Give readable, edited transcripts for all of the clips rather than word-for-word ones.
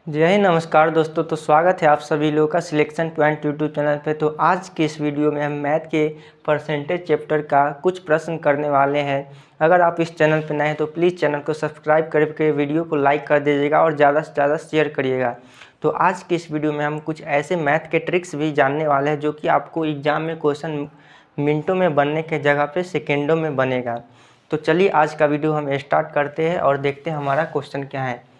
जय हिंद, नमस्कार दोस्तों। तो स्वागत है आप सभी लोगों का सिलेक्शन पॉइंट यूट्यूब चैनल पे। तो आज की इस वीडियो में हम मैथ के परसेंटेज चैप्टर का कुछ प्रश्न करने वाले हैं। अगर आप इस चैनल पर नए हैं तो प्लीज़ चैनल को सब्सक्राइब करके वीडियो को लाइक कर दीजिएगा और ज़्यादा से ज़्यादा शेयर करिएगा। तो आज की इस वीडियो में हम कुछ ऐसे मैथ के ट्रिक्स भी जानने वाले हैं जो कि आपको एग्ज़ाम में क्वेश्चन मिनटों में बनने के जगह पे सेकेंडों में बनेगा। तो चलिए आज का वीडियो हम स्टार्ट करते हैं और देखते हैं हमारा क्वेश्चन क्या है।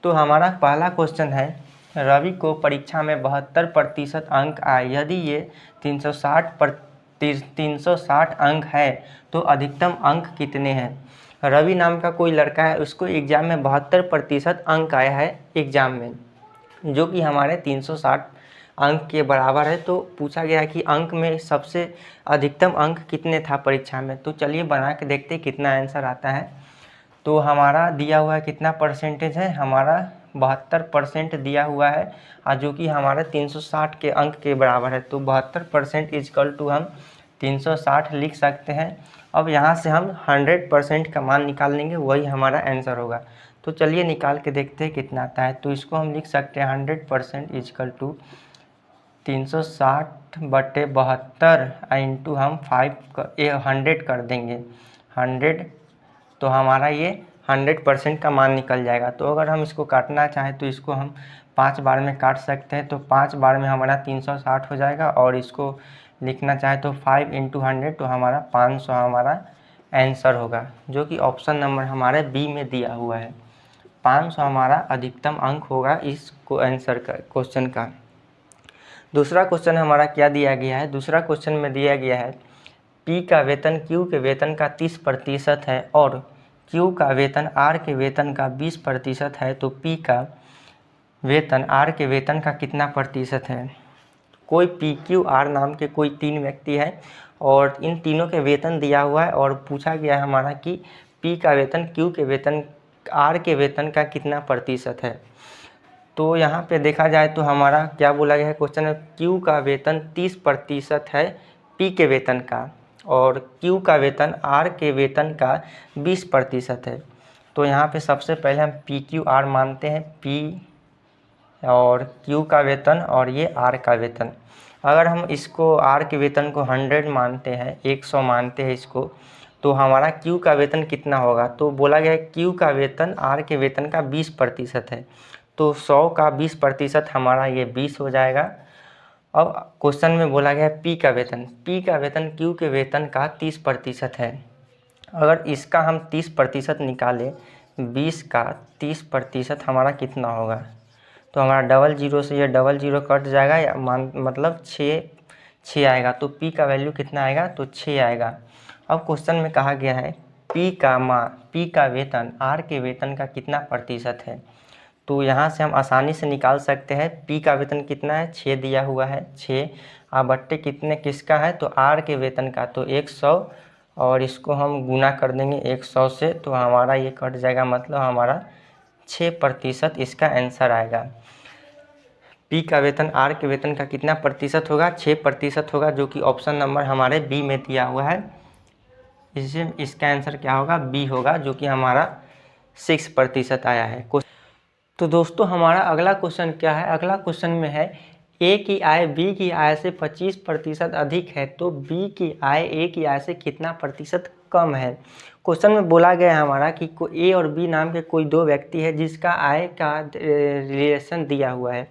तो हमारा पहला क्वेश्चन है, रवि को परीक्षा में 72% अंक आए। यदि ये 360 अंक है तो अधिकतम अंक कितने हैं। रवि नाम का कोई लड़का है, उसको एग्ज़ाम में 72% अंक आया है एग्ज़ाम में, जो कि हमारे 360 अंक के बराबर है। तो पूछा गया है कि अंक में सबसे अधिकतम अंक कितने था परीक्षा में। तो चलिए बना के देखते हैं कितना आंसर आता है। तो हमारा दिया हुआ है कितना परसेंटेज है, हमारा 72% दिया हुआ है और जो कि हमारे 360 के अंक के बराबर है। तो 72% इजकल टू हम 360 लिख सकते हैं। अब यहाँ से हम 100% का मान निकाल लेंगे, वही हमारा आंसर होगा। तो चलिए निकाल के देखते हैं कितना आता है। तो इसको हम लिख सकते हैं 100% इजकल टू 360/72 इंटू हम 100 कर देंगे 100। तो हमारा ये 100% का मान निकल जाएगा। तो अगर हम इसको काटना चाहें तो इसको हम 5 बार में काट सकते हैं। तो 5 बार में हमारा 360 हो जाएगा और इसको लिखना चाहे तो 5 इंटू 100 तो हमारा 500 हमारा आंसर होगा, जो कि ऑप्शन नंबर हमारे बी में दिया हुआ है। 500 हमारा अधिकतम अंक होगा इस आंसर का क्वेश्चन का। दूसरा क्वेश्चन हमारा क्या दिया गया है। दूसरा क्वेश्चन में दिया गया है पी का वेतन क्यू के वेतन का 30% है और क्यू का वेतन आर के वेतन का 20% है। तो पी का वेतन आर के वेतन का कितना प्रतिशत है। कोई पी क्यू आर नाम के कोई 3 व्यक्ति है और इन तीनों के वेतन दिया हुआ है और पूछा गया है हमारा कि पी का वेतन क्यू के वेतन आर के वेतन का कितना प्रतिशत है। तो यहाँ पे देखा जाए तो हमारा क्या बोला गया है क्वेश्चन में, क्यू का वेतन 30% है पी के वेतन का और क्यू का वेतन आर के वेतन का 20% है। तो यहाँ पे सबसे पहले हम पी क्यू आर मानते हैं, पी और क्यू का वेतन और ये आर का वेतन। अगर हम इसको आर के वेतन को 100 मानते हैं, 100 मानते हैं इसको, तो हमारा क्यू का वेतन कितना होगा। तो बोला गया है क्यू का वेतन आर के वेतन का 20% है। तो 100 का 20% हमारा ये 20 हो जाएगा। अब क्वेश्चन में बोला गया पी का वेतन क्यू के वेतन का 30% है। अगर इसका हम 30% निकालें, 20 का 30% हमारा कितना होगा। तो हमारा डबल जीरो से ये डबल जीरो कट जाएगा या मतलब 6 आएगा। तो पी का वैल्यू कितना आएगा, तो 6 आएगा। अब क्वेश्चन में कहा गया है पी का वेतन आर के वेतन का कितना प्रतिशत है। तो यहाँ से हम आसानी से निकाल सकते हैं पी का वेतन कितना है, 6 दिया हुआ है, 6 बट्टे कितने किसका है, तो आर के वेतन का, तो 100 और इसको हम गुना कर देंगे 100 से। तो हमारा ये कट जाएगा, मतलब हमारा 6% इसका आंसर आएगा। पी का वेतन आर के वेतन का कितना प्रतिशत होगा, 6% होगा, जो कि ऑप्शन नंबर हमारे बी में दिया हुआ है। इसका आंसर क्या होगा, बी होगा, जो कि हमारा 6% आया है। तो दोस्तों हमारा अगला क्वेश्चन क्या है। अगला क्वेश्चन में है ए की आय बी की आय से 25% अधिक है तो बी की आय ए की आय से कितना प्रतिशत कम है। क्वेश्चन में बोला गया है हमारा कि ए और बी नाम के कोई 2 व्यक्ति है जिसका आय का रिलेशन दिया हुआ है।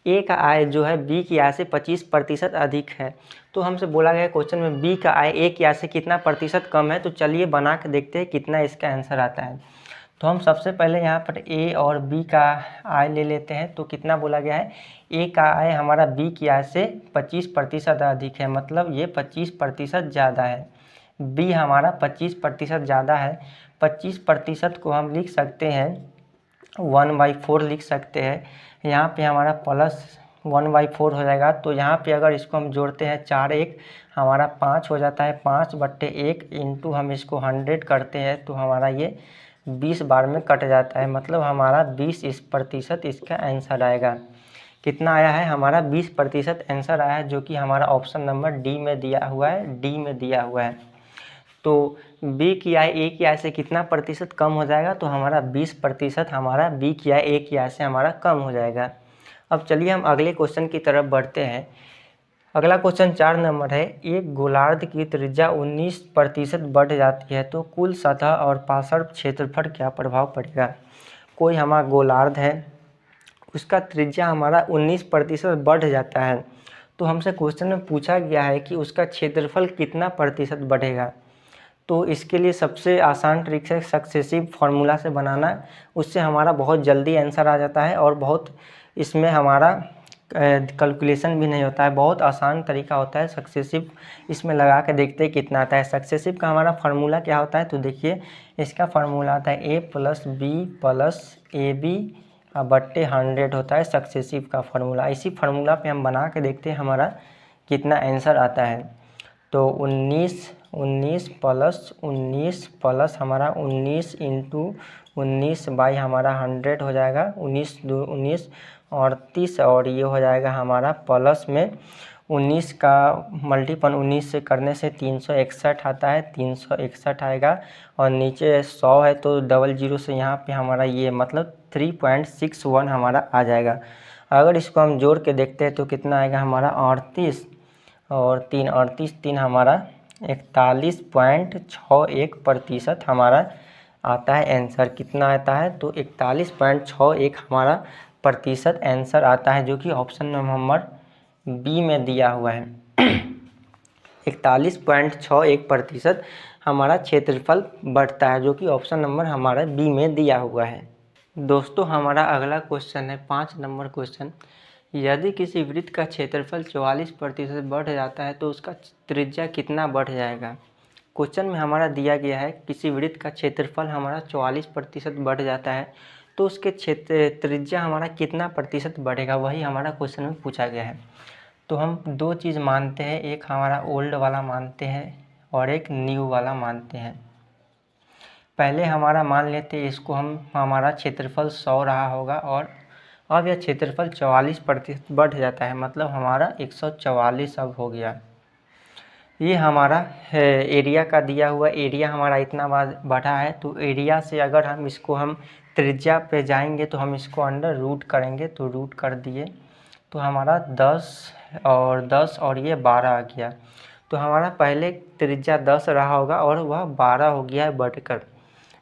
ए का आय जो है बी की आय से 25% अधिक है। तो हमसे बोला गया क्वेश्चन में बी का आय ए की आय से कितना प्रतिशत कम है। तो चलिए बना के देखते हैं कितना इसका आंसर आता है। तो हम सबसे पहले यहाँ पर ए और बी का आय ले लेते हैं। तो कितना बोला गया है, ए का आय हमारा बी की आय से 25% अधिक है, मतलब ये 25% ज़्यादा है। बी हमारा 25% ज़्यादा है। 25% को हम लिख सकते हैं 1/4 लिख सकते हैं। यहाँ पे हमारा प्लस 1/4 हो जाएगा। तो यहाँ पे अगर इसको हम जोड़ते हैं 4 1 हमारा 5 हो जाता है। 5/1 इंटू हम इसको 100 करते हैं तो हमारा ये 20 बार में कट जाता है, मतलब हमारा 20% इसका आंसर आएगा। कितना आया है, हमारा 20% आंसर आया है, जो कि हमारा ऑप्शन नंबर डी में दिया हुआ है। तो बी की आय ए की आय से कितना प्रतिशत कम हो जाएगा, तो हमारा 20% हमारा बी की आय ए की आय से हमारा कम हो जाएगा। अब चलिए हम अगले क्वेश्चन की तरफ बढ़ते हैं। अगला क्वेश्चन 4 नंबर है, एक गोलार्ध की त्रिज्या 19% बढ़ जाती है तो कुल सतह और पार्श्व क्षेत्रफल क्या प्रभाव पड़ेगा। कोई हमारा गोलार्ध है, उसका त्रिज्या हमारा 19% बढ़ जाता है, तो हमसे क्वेश्चन में पूछा गया है कि उसका क्षेत्रफल कितना प्रतिशत बढ़ेगा। तो इसके लिए सबसे आसान ट्रिक है सक्सेसिव फार्मूला से बनाना, उससे हमारा बहुत जल्दी आंसर आ जाता है और बहुत इसमें हमारा कैलकुलेशन भी नहीं होता है। बहुत आसान तरीका होता है सक्सेसिव, इसमें लगा के देखते हैं कितना आता है। सक्सेसिव का हमारा फार्मूला क्या होता है, तो देखिए इसका फार्मूला आता है a + b + ab बट्टे 100 होता है सक्सेसिव का फार्मूला। इसी फार्मूला पे हम बना के देखते हैं हमारा कितना आंसर आता है। तो 19 प्लस हमारा 19 × 19 बाई हमारा 100 हो जाएगा, 19 × 2 = 19 और 30, और ये हो जाएगा हमारा प्लस में 19 का मल्टीपल 19 से करने से 361 आता है, 361 आएगा, और नीचे 100 है तो डबल जीरो से यहाँ पे हमारा ये मतलब 3.61 हमारा आ जाएगा। अगर इसको हम जोड़ के देखते हैं तो कितना आएगा हमारा 38 और 3 हमारा 41.61% हमारा आता है आंसर। कितना आता है, तो 41.61 हमारा प्रतिशत आंसर आता है, जो कि ऑप्शन नंबर बी में दिया हुआ है। 41.61% हमारा क्षेत्रफल बढ़ता है, जो कि ऑप्शन नंबर हमारा बी में दिया हुआ है। दोस्तों हमारा अगला क्वेश्चन है 5 नंबर क्वेश्चन, यदि किसी वृत्त का क्षेत्रफल 44% बढ़ जाता है तो उसका त्रिज्या कितना बढ़ जाएगा। क्वेश्चन में हमारा दिया गया है किसी वृत्त का क्षेत्रफल हमारा 44% बढ़ जाता है तो उसके त्रिज्या हमारा कितना प्रतिशत बढ़ेगा, वही हमारा क्वेश्चन में पूछा गया है। तो हम दो चीज़ मानते हैं, एक हमारा ओल्ड वाला मानते हैं और एक न्यू वाला मानते हैं। पहले हमारा मान लेते हैं इसको हम, हमारा क्षेत्रफल 100 रहा होगा और अब यह क्षेत्रफल 44% बढ़ जाता है, मतलब हमारा 144 अब हो गया। ये हमारा एरिया का दिया हुआ एरिया हमारा इतना बढ़ा है, तो एरिया से अगर हम इसको हम त्रिज्या पे जाएंगे तो हम इसको अंडर रूट करेंगे, तो रूट कर दिए तो हमारा 10 और ये 12 आ गया। तो हमारा पहले त्रिज्या 10 रहा होगा और वह 12 हो गया है बढ़कर।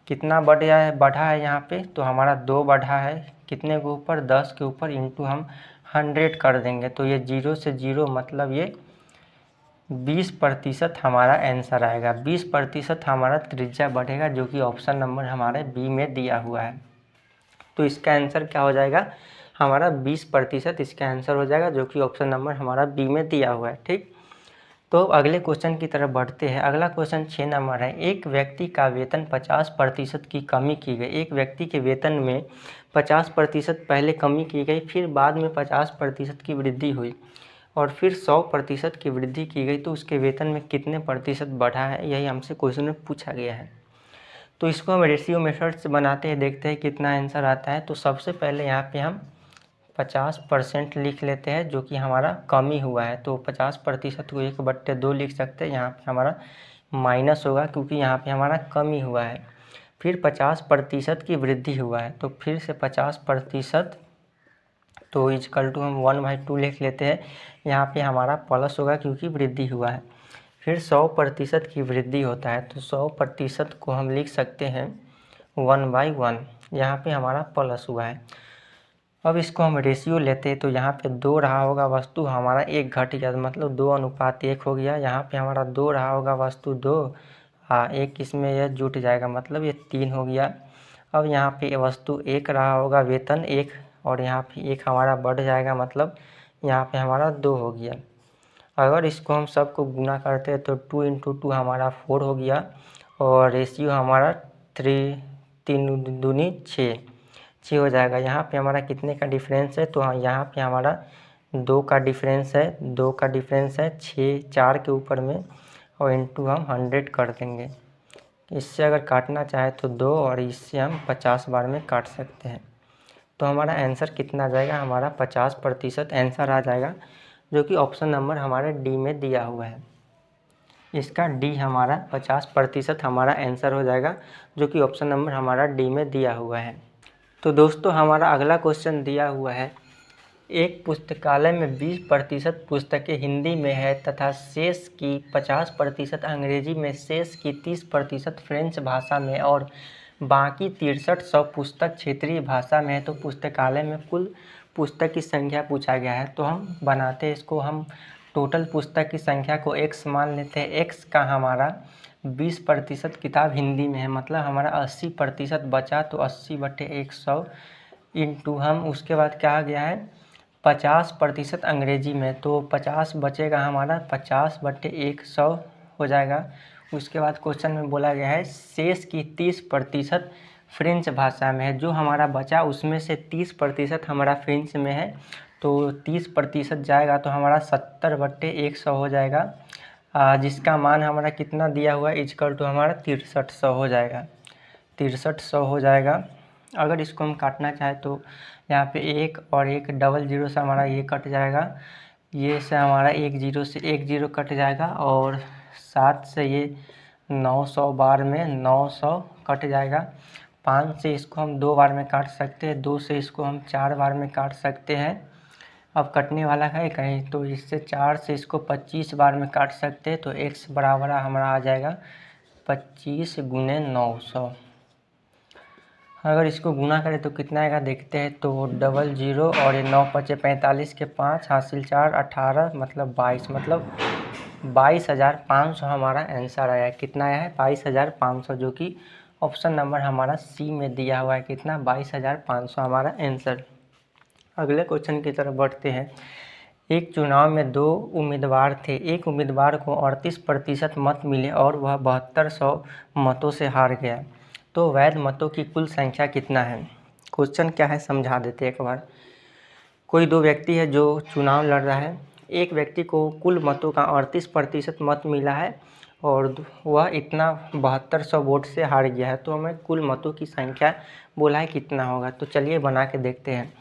कितना बढ़ा है यहाँ पे, तो हमारा 2 बढ़ा है, कितने के ऊपर, 10 के ऊपर, इंटू हम 100 कर देंगे तो ये 0 से 0 मतलब ये 20% हमारा आंसर आएगा। 20% हमारा त्रिज्या बढ़ेगा, जो कि ऑप्शन नंबर हमारे बी में दिया हुआ है। तो इसका आंसर क्या हो जाएगा, हमारा 20% इसका आंसर हो जाएगा, जो कि ऑप्शन नंबर हमारा बी में दिया हुआ है। ठीक, तो अगले क्वेश्चन की तरफ बढ़ते हैं। अगला क्वेश्चन 6 नंबर है, एक व्यक्ति का वेतन 50% की कमी की गई। एक व्यक्ति के वेतन में 50% पहले कमी की गई, फिर बाद में 50% की वृद्धि हुई और फिर 100% की वृद्धि की गई, तो उसके वेतन में कितने प्रतिशत बढ़ा है, यही हमसे क्वेश्चन में पूछा गया है। तो इसको हम रेशियो मेथड से बनाते हैं, देखते हैं कितना आंसर आता है। तो सबसे पहले यहाँ पे हम 50% लिख लेते हैं, जो कि हमारा कमी हुआ है, तो 50% को 1/2 लिख सकते हैं। यहाँ पे हमारा माइनस होगा क्योंकि यहाँ पे हमारा कमी हुआ है। फिर 50% की वृद्धि हुआ है, तो फिर से 50%, तो इजकल टू हम 1/2 लिख लेते हैं। यहाँ पे हमारा प्लस होगा क्योंकि वृद्धि हुआ है। फिर 100% की वृद्धि होता है, तो 100% को हम लिख सकते हैं 1/1, यहाँ पे हमारा प्लस हुआ है। अब इसको हम रेशियो लेते हैं, तो यहाँ पे 2 रहा होगा वस्तु, हमारा 1 घट गया, मतलब 2:1 हो गया। यहाँ पे हमारा 2 रहा होगा वस्तु 2, 1 इसमें यह जुट जाएगा, मतलब ये 3 हो गया। अब यहाँ पे वस्तु 1 रहा होगा, वेतन 1, और यहाँ पे 1 हमारा बढ़ जाएगा, मतलब यहाँ पे हमारा 2 हो गया। अगर इसको हम सबको गुना करते हैं तो 2 × 2 हमारा 4 हो गया, और रेशियो हमारा 3 दूनी 6 हो जाएगा। यहाँ पे हमारा कितने का डिफरेंस है, तो हाँ यहाँ पे हमारा 2 का डिफरेंस है, 6 4 के ऊपर में, और इंटू हम 100 कर देंगे। इससे अगर काटना चाहे तो 2, और इससे हम 50 बार में काट सकते हैं। तो हमारा आंसर कितना आ जाएगा, हमारा 50% आंसर आ जाएगा, जो कि ऑप्शन नंबर हमारे डी में दिया हुआ है। इसका डी हमारा 50% हमारा आंसर हो जाएगा, जो कि ऑप्शन नंबर हमारा डी में दिया हुआ है। तो दोस्तों हमारा अगला क्वेश्चन दिया हुआ है, एक पुस्तकालय में 20% पुस्तकें हिंदी में है तथा शेष की 50% अंग्रेजी में, शेष की 30% फ्रेंच भाषा में और बाकी 6300 पुस्तक क्षेत्रीय भाषा में है। तो पुस्तकालय में कुल पुस्तक की संख्या पूछा गया है। तो हम बनाते हैं इसको, हम टोटल पुस्तक की संख्या को x मान लेते हैं। x का हमारा 20% किताब हिंदी में है, मतलब हमारा 80% बचा, तो 80/100 इंटू हम उसके बाद क्या आ गया है 50% अंग्रेजी में, तो 50 बचेगा हमारा, 50/100 हो जाएगा। उसके बाद क्वेश्चन में बोला गया है शेष की 30% फ्रेंच भाषा में है। जो हमारा बचा उसमें से 30% हमारा फ्रेंच में है, तो 30% जाएगा तो हमारा 70/100 हो जाएगा, जिसका मान हमारा कितना दिया हुआ है इक्वल टू हमारा 6300 हो जाएगा, 6300 हो जाएगा। अगर इसको हम काटना चाहे तो यहाँ पे 1 और 1 डबल जीरो से हमारा ये कट जाएगा, ये से हमारा 1 0 से 1 0 कट जाएगा, और 7 से ये 900 बार में 900 कट जाएगा। 5 से इसको हम 2 बार में काट सकते हैं, 2 से इसको हम 4 बार में काट सकते हैं। अब कटने वाला है कहीं, तो इससे 4 से इसको 25 बार में काट सकते हैं। तो x बराबर हमारा आ जाएगा 25 × 900। अगर इसको गुना करें तो कितना आएगा देखते हैं, तो डबल जीरो और ये 9 पचे 45 के 5 हासिल 4 18 मतलब 22, मतलब 22,500 हमारा आंसर आया है। कितना आया है 22,500, जो कि ऑप्शन नंबर हमारा सी में दिया हुआ है। कितना 22,500 हमारा आंसर। अगले क्वेश्चन की तरफ बढ़ते हैं। एक चुनाव में 2 उम्मीदवार थे, एक उम्मीदवार को 38% मत मिले और वह 7200 मतों से हार गया, तो वैध मतों की कुल संख्या कितना है। क्वेश्चन क्या है समझा देते एक बार। कोई 2 व्यक्ति है जो चुनाव लड़ रहा है, एक व्यक्ति को कुल मतों का 38% मत मिला है और वह इतना 7200 वोट से हार गया है, तो हमें कुल मतों की संख्या बोला है कितना होगा। तो चलिए बना के देखते हैं।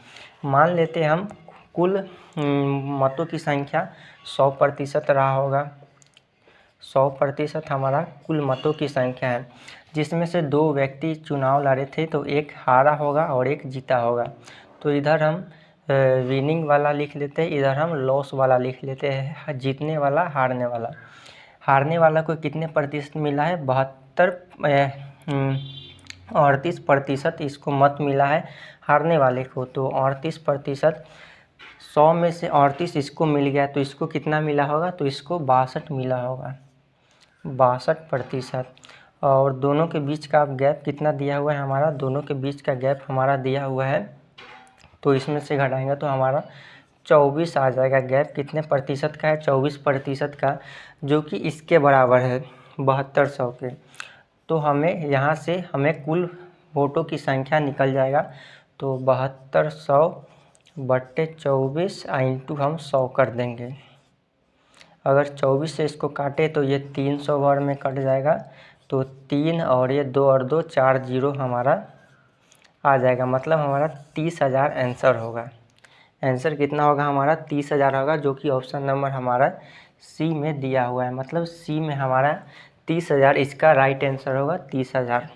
मान लेते हैं हम कुल मतों की संख्या 100% रहा होगा, 100% हमारा कुल मतों की संख्या है, जिसमें से 2 व्यक्ति चुनाव लड़े थे, तो एक हारा होगा और एक जीता होगा। तो इधर हम विनिंग वाला लिख लेते हैं, इधर हम लॉस वाला लिख लेते हैं, जीतने वाला हारने वाला। हारने वाला को कितने प्रतिशत मिला है 38% इसको मत मिला है हारने वाले को, तो 38%, 100 में से 38 इसको मिल गया, तो इसको कितना मिला होगा, तो इसको 62 मिला होगा, 62%। और दोनों के बीच का गैप कितना दिया हुआ है हमारा, दोनों के बीच का गैप हमारा दिया हुआ है, तो इसमें से घटाएंगे तो हमारा 24 आ जाएगा। गैप कितने प्रतिशत का है 24% का, जो कि इसके बराबर है 7200 के। तो हमें यहाँ से हमें कुल वोटों की संख्या निकल जाएगा, तो 7200/24 इंटू हम 100 कर देंगे। अगर 24 से इसको काटे तो ये 300 बार में कट जाएगा, तो 3 और ये 2 और 2 4 जीरो हमारा आ जाएगा, मतलब हमारा 30,000 आंसर होगा। आंसर कितना होगा हमारा 30,000 होगा, जो कि ऑप्शन नंबर हमारा सी में दिया हुआ है, मतलब सी में हमारा 30,000 इसका राइट आंसर होगा 30,000।